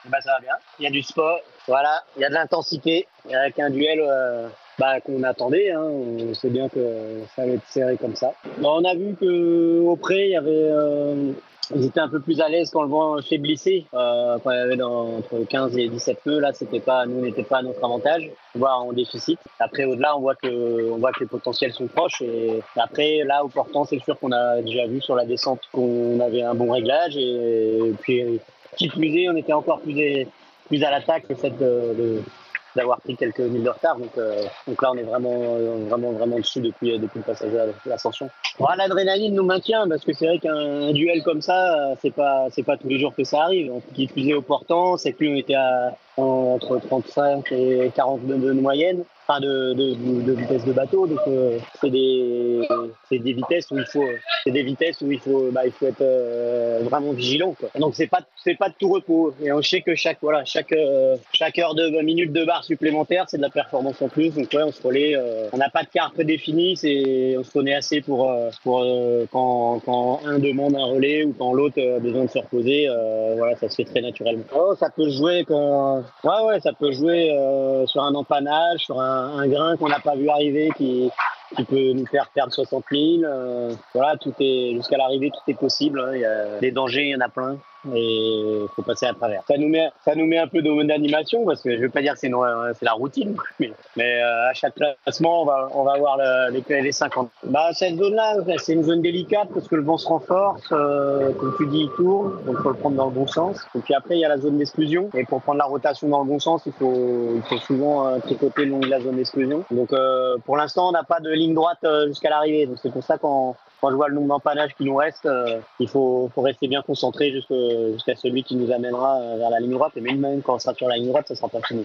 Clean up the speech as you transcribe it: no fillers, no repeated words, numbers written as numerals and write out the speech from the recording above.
Bah ça va bien. Il y a du sport, voilà, il y a de l'intensité, avec un duel qu'on attendait. Hein. On sait bien que ça allait être serré comme ça. Bon, on a vu que au pré, il y avait, ils étaient un peu plus à l'aise quand le vent faiblissait. Quand il y avait entre 15 et 17 nœuds, là, nous, on n'était pas à notre avantage, voire en déficit. Après, au-delà, on voit que les potentiels sont proches. Et après, là, au portant, c'est sûr qu'on a déjà vu sur la descente qu'on avait un bon réglage. Et puis, qui plus est, on était encore plus à l'attaque, le fait d'avoir pris quelques milles de retard. Donc là, on est vraiment dessus depuis le passage à l'ascension. Bon, l'adrénaline nous maintient parce que c'est vrai qu'un duel comme ça, c'est pas tous les jours que ça arrive. Qui plus est au portant, c'est que lui, on était entre 35 et 40 de moyenne, enfin de vitesse de bateau. Donc c'est des vitesses où il faut être vraiment vigilant, quoi. Donc c'est pas de tout repos. Et on sait que chaque heure de 20 minutes de barre supplémentaire, c'est de la performance en plus. Donc ouais, on se relaie. On n'a pas de carte prédéfinie, on se connaît assez pour quand un demande un relais ou quand l'autre a besoin de se reposer. Voilà, ça se fait très naturellement. Oh, ça peut jouer ouais, ça peut jouer sur un empannage, sur un grain qu'on n'a pas vu arriver qui peut nous faire perdre 60 000. Voilà, jusqu'à l'arrivée, tout est possible. Hein. Il y a des dangers, il y en a plein. Et il faut passer à travers. Ça nous met un peu d'animation parce que je veux pas dire que c'est la routine, mais à chaque classement, on va avoir les 50. Bah, cette zone-là, c'est une zone délicate parce que le vent se renforce, comme tu dis, il tourne, donc faut le prendre dans le bon sens. Et puis après, il y a la zone d'exclusion. Et pour prendre la rotation dans le bon sens, il faut souvent tricoter le long de la zone d'exclusion. Donc, pour l'instant, on n'a pas de ligne droite jusqu'à l'arrivée. Donc, c'est pour ça quand je vois le nombre d'empannages qui nous reste, il faut rester bien concentré jusqu'à celui qui nous amènera vers la ligne droite. Et même quand on sera sur la ligne droite, ça sera pas fini.